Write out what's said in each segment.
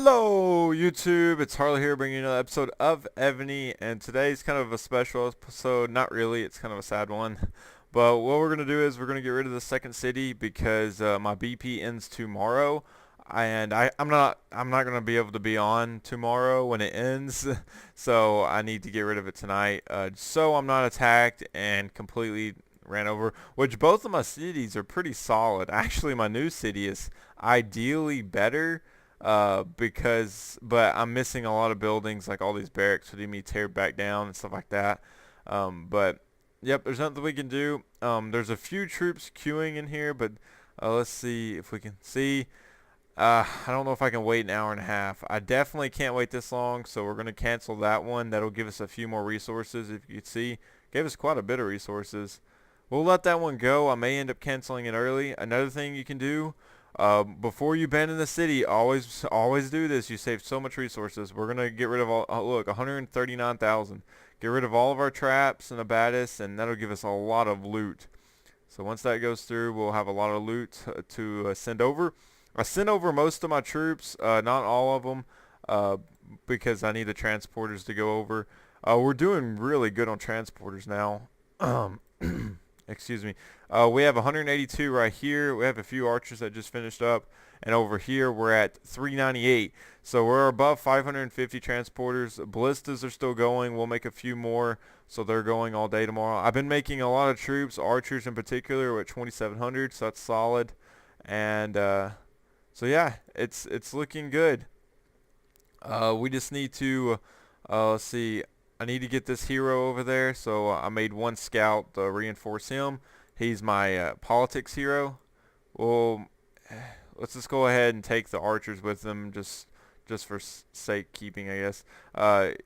Hello YouTube, it's Harley here bringing you another episode of Evony, and today's kind of a special episode. Not really, it's kind of a sad one. But what we're going to do is we're going to get rid of the second city because my BP ends tomorrow, and I'm not going to be able to be on tomorrow when it ends. So I need to get rid of it tonight, so I'm not attacked and completely ran over, which both of my cities are pretty solid. Actually, my new city is ideally better, but I'm missing a lot of buildings, like all these barracks would need me tear back down and stuff like that. But yep, there's nothing we can do. There's a few troops queuing in here, but let's see if we can see. I don't know if I can wait an hour and a half. I definitely can't wait this long, so we're going to cancel that one. That'll give us a few more resources. If you could see, gave us quite a bit of resources. We'll let that one go. I may end up canceling it early. Another thing you can do, before you abandon the city, always do this. You save so much resources. We're gonna get rid of all. Look, 139,000. Get rid of all of our traps and abatis, and that'll give us a lot of loot. So once that goes through, we'll have a lot of loot to send over. I sent over most of my troops, not all of them, because I need the transporters to go over. We're doing really good on transporters now. Excuse me. We have 182 right here. We have a few archers that just finished up, and over here we're at 398. So we're above 550 transporters. Ballistas are still going. We'll make a few more, so they're going all day tomorrow. I've been making a lot of troops, archers in particular. We're at 2,700, so that's solid. And so yeah, it's looking good. We just need to let's see. I need to get this hero over there, so I made one scout to reinforce him. He's my politics hero. Well, let's just go ahead and take the archers with them, just for sake keeping, I guess.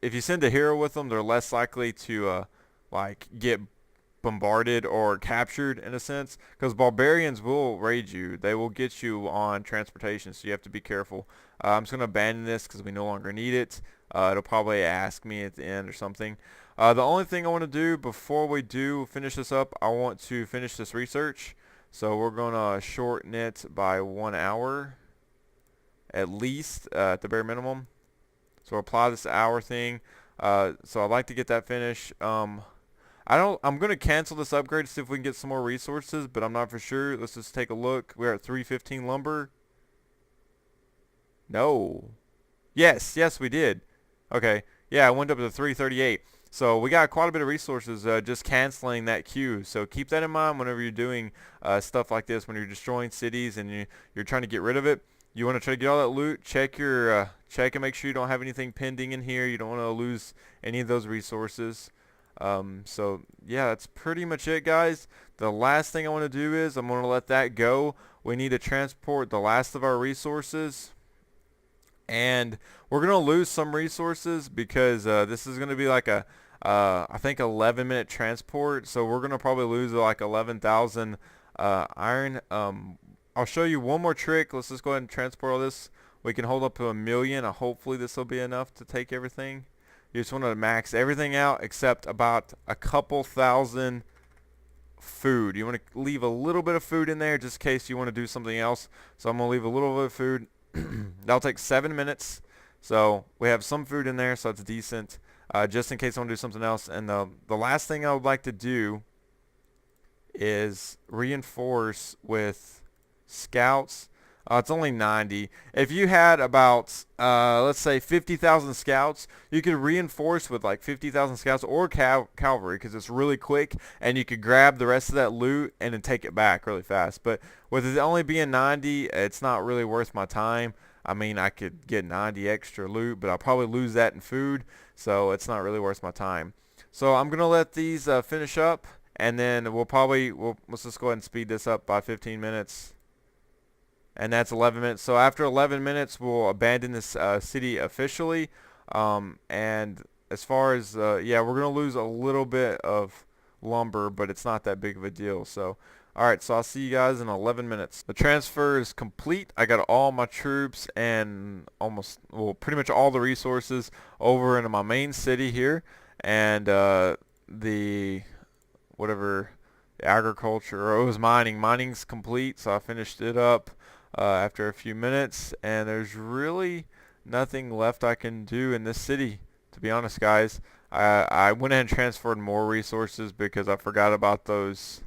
If you send a hero with them, they're less likely to like get bombarded or captured in a sense, because barbarians will raid you. They will get you on transportation, so you have to be careful. I'm just going to abandon this because we no longer need it. It'll probably ask me at the end or something. The only thing I want to do before we do finish this up, I want to finish this research. So we're going to shorten it by 1 hour at least, at the bare minimum. So apply this hour thing. So I'd like to get that finished. I'm going to cancel this upgrade to see if we can get some more resources, but I'm not for sure. Let's just take a look. We're at 315 lumber. No. Yes, we did. Okay. Yeah, I went up to 338. So we got quite a bit of resources just canceling that queue. So keep that in mind whenever you're doing stuff like this, when you're destroying cities and you're trying to get rid of it. You want to try to get all that loot. Check and make sure you don't have anything pending in here. You don't want to lose any of those resources. So yeah, that's pretty much it, guys. The last thing I want to do is I'm going to let that go. We need to transport the last of our resources, and we're going to lose some resources because this is going to be like a I think 11-minute transport, so we're going to probably lose like 11,000 iron. I'll show you one more trick. Let's just go ahead and transport all this. We can hold up to 1,000,000. Hopefully this will be enough to take everything. You just want to max everything out except about a couple thousand food. You want to leave a little bit of food in there just in case you want to do something else. So I'm going to leave a little bit of food. That'll take 7 minutes. So we have some food in there, so it's decent. Just in case I want to do something else. And the last thing I would like to do is reinforce with scouts. It's only 90. If you had about, let's say 50,000 scouts, you could reinforce with like 50,000 scouts or cavalry, because it's really quick, and you could grab the rest of that loot and then take it back really fast. But with it only being 90, it's not really worth my time. I mean, I could get 90 extra loot, but I'll probably lose that in food, so it's not really worth my time. So I'm going to let these finish up, and then let's just go ahead and speed this up by 15 minutes. And that's 11 minutes. So after 11 minutes, we'll abandon this city officially. And as far as, yeah, we're going to lose a little bit of lumber, but it's not that big of a deal. So, all right, so I'll see you guys in 11 minutes. The transfer is complete. I got all my troops and pretty much all the resources over into my main city here. And the agriculture, or it was mining. Mining's complete, so I finished it up after a few minutes, and there's really nothing left I can do in this city, to be honest, guys. I went ahead and transferred more resources because I forgot about those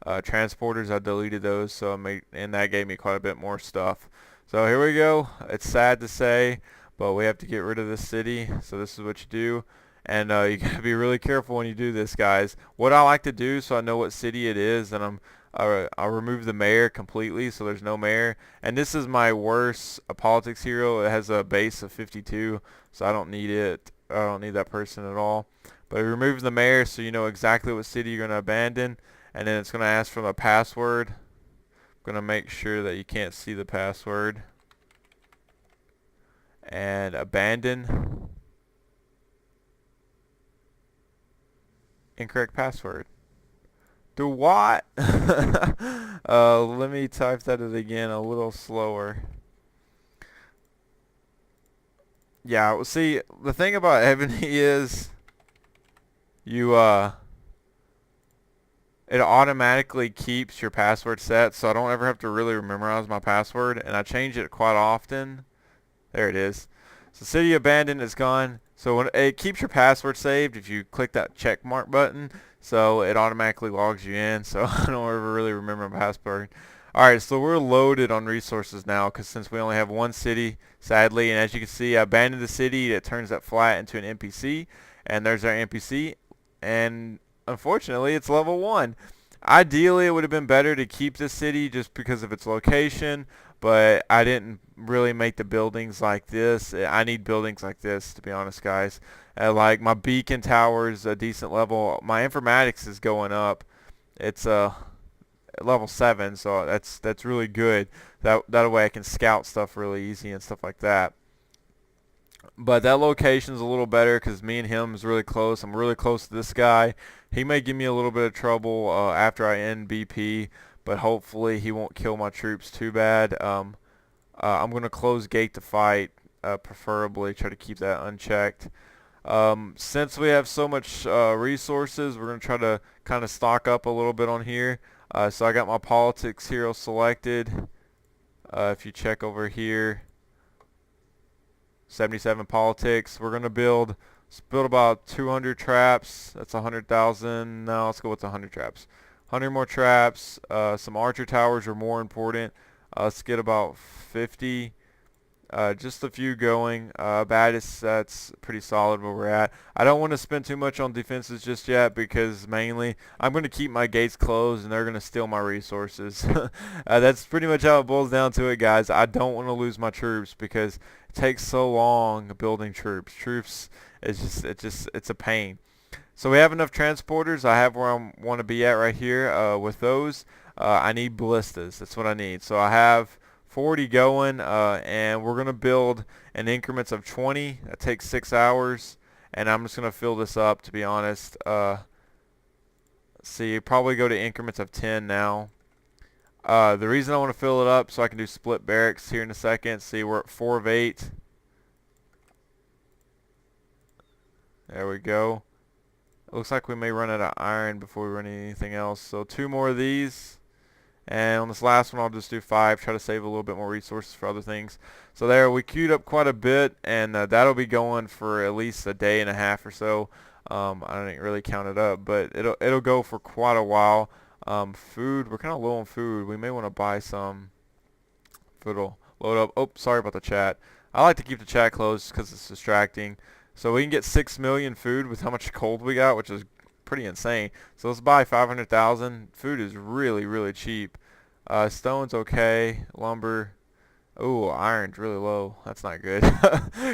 transporters. I deleted those, so and that gave me quite a bit more stuff. So here we go. It's sad to say, but we have to get rid of this city. So this is what you do. And you gotta be really careful when you do this, guys. What I like to do, so I know what city it is, and I'll remove the mayor completely, so there's no mayor. And this is my worst politics hero. It has a base of 52, so I don't need it. I don't need that person at all. But remove the mayor, so you know exactly what city you're gonna abandon. And then it's gonna ask for the password. I'm gonna make sure that you can't see the password. And abandon. Incorrect password. Do what? Let me type that again a little slower. Yeah, well, see, the thing about Evony is you it automatically keeps your password set, so I don't ever have to really memorize my password, and I change it quite often. There it is. So city abandoned is gone. So when it keeps your password saved if you click that check mark button, so it automatically logs you in, so I don't ever really remember my password. Alright, so we're loaded on resources now because since we only have one city, sadly, and as you can see, I abandoned the city. It turns that flat into an NPC, and there's our NPC, and unfortunately it's level 1. Ideally, it would have been better to keep this city just because of its location, but I didn't really make the buildings like this. I need buildings like this, to be honest, guys. Like my beacon tower's a decent level. My informatics is going up. It's level 7, so that's really good. That way I can scout stuff really easy and stuff like that. But that location's a little better because me and him is really close. I'm really close to this guy. He may give me a little bit of trouble after I end BP, but hopefully he won't kill my troops too bad. I'm going to close gate to fight, preferably try to keep that unchecked. Since we have so much resources, we're going to try to kind of stock up a little bit on here. So I got my politics hero selected. If you check over here, 77 politics. We're going to build about 200 traps. That's 100,000. No, let's go with 100 traps. 100 more traps. Some archer towers are more important. Let's get about 50. Just a few going. Battis, that's pretty solid where we're at. I don't want to spend too much on defenses just yet because mainly I'm going to keep my gates closed and they're going to steal my resources. That's pretty much how it boils down to it, guys. I don't want to lose my troops because it takes so long building troops. Troops is it's a pain. So we have enough transporters. I have where I want to be at right here. With those, I need ballistas. That's what I need. So I have 40 going, and we're going to build in increments of 20. That takes 6 hours, and I'm just going to fill this up, to be honest. See, probably go to increments of 10 now. The reason I want to fill it up so I can do split barracks here in a second. See, we're at 4 of 8. There we go. It looks like we may run out of iron before we run anything else. So 2 more of these. And on this last one, I'll just do 5, try to save a little bit more resources for other things. So there, we queued up quite a bit, and that'll be going for at least a day and a half or so. I didn't really count it up, but it'll go for quite a while. Food, we're kind of low on food. We may want to buy some. Food will load up. Oh, sorry about the chat. I like to keep the chat closed because it's distracting. So we can get 6 million food with how much coal we got, which is pretty insane. So let's buy 500,000. Food is really cheap. Stone's okay. Lumber. Oh, iron's really low. That's not good.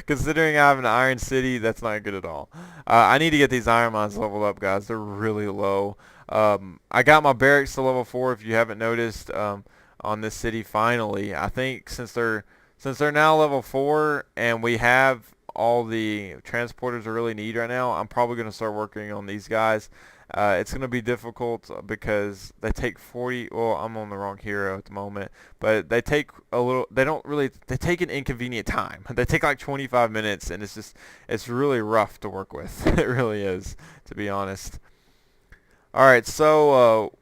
Considering I have an iron city, that's not good at all. I need to get these iron mines leveled up, guys. They're really low. I got my barracks to level 4. If you haven't noticed, on this city finally. I think since they're now level 4 and we have all the transporters I really need right now, I'm probably going to start working on these guys. It's going to be difficult because they take 40, well, I'm on the wrong hero at the moment, but they take they take an inconvenient time. They take like 25 minutes, and it's really rough to work with. It really is, to be honest. Alright, so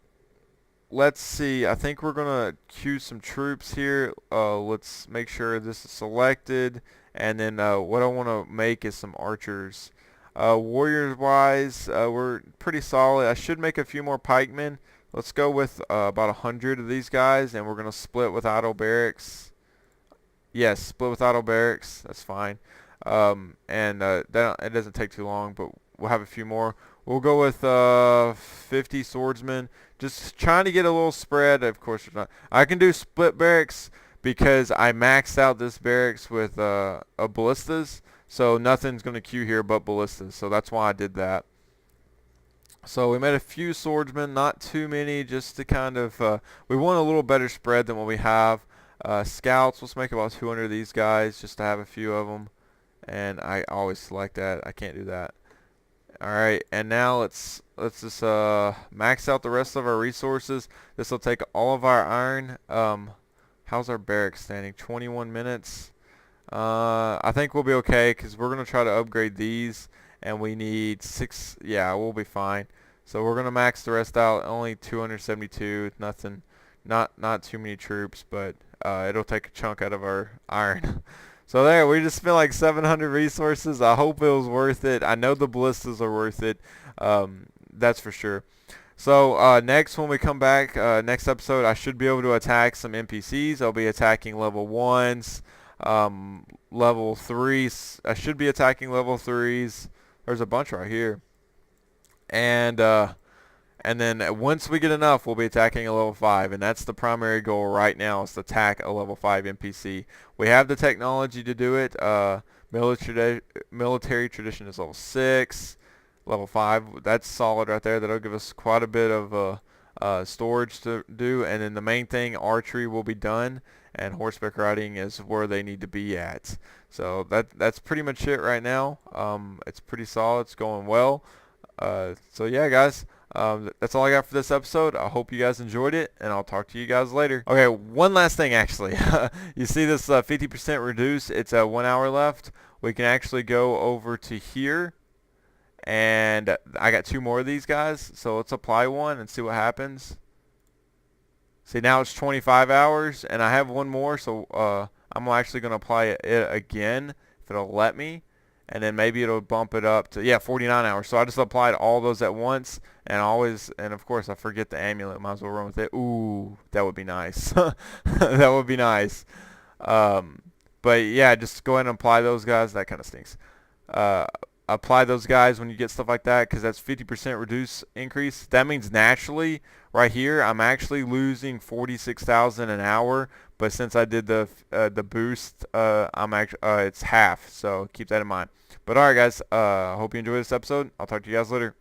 let's see. I think we're going to queue some troops here. Let's make sure this is selected. And then what I want to make is some archers. Warriors wise, we're pretty solid. I should make a few more pikemen. Let's go with about 100 of these guys, and we're going to split with idle barracks. Yes, split with idle barracks. That's fine. And it doesn't take too long, but we'll have a few more. We'll go with 50 swordsmen. Just trying to get a little spread. Of course, not. I can do split barracks because I maxed out this barracks with a ballistas. So nothing's going to queue here but ballistas. So that's why I did that. So we made a few swordsmen, not too many, just to kind of, we want a little better spread than what we have. Scouts, let's make about 200 of these guys just to have a few of them. And I always select that. I can't do that. Alright, and now let's just max out the rest of our resources. This will take all of our iron. How's our barracks standing? 21 minutes. I think we'll be okay because we're going to try to upgrade these. And we need 6. Yeah, we'll be fine. So we're going to max the rest out. Only 272. Nothing. Not too many troops, but it'll take a chunk out of our iron. So there, we just spent like 700 resources. I hope it was worth it. I know the ballistas are worth it. That's for sure. So next, when we come back, next episode, I should be able to attack some NPCs. I'll be attacking level 1s, level 3s. I should be attacking level 3s. There's a bunch right here. And then once we get enough, we'll be attacking a level 5, and that's the primary goal right now, is to attack a level 5 NPC. We have the technology to do it. Military tradition is level 6. Level 5, that's solid right there. That'll give us quite a bit of storage to do. And then the main thing, archery, will be done, and horseback riding is where they need to be at. So that's pretty much it right now. It's pretty solid. It's going well. So yeah, guys. That's all I got for this episode. I hope you guys enjoyed it, and I'll talk to you guys later. Okay, one last thing actually. You see this 50% reduce? It's 1 hour left. We can actually go over to here, and I got 2 more of these guys. So let's apply one and see what happens. See, now it's 25 hours, and I have one more, so I'm actually going to apply it again if it'll let me. And then maybe it'll bump it up to, yeah, 49 hours. So I just applied all those at once, and of course, I forget the amulet. Might as well run with it. Ooh, that would be nice. That would be nice. But yeah, just go ahead and apply those guys. That kind of stinks. Apply those guys when you get stuff like that, because that's 50% reduce increase. That means naturally, right here, I'm actually losing 46,000 an hour. But since I did the boost, it's half. So keep that in mind. But alright, guys, I hope you enjoyed this episode. I'll talk to you guys later.